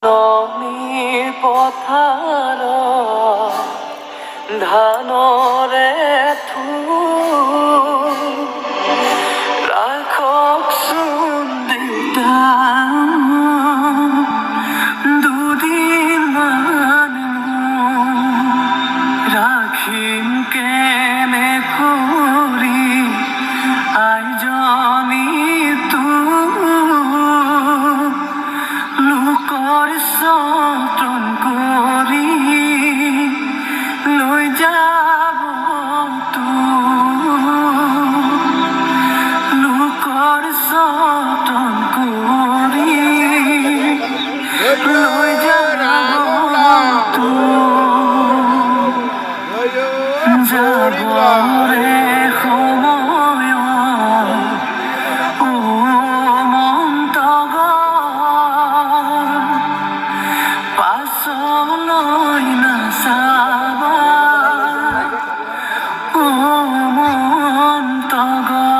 ননীৰ পথাৰ ধানৰে ৰাখকচোন দেউতা দুদিনমান ৰাখিম কেনে কৰি আইজনী লোকৰ যতন কৰি লৈ যাব লোকৰ যতন কৰি লৈ যাব যাবৰে সময় পাছলৈ নাচাব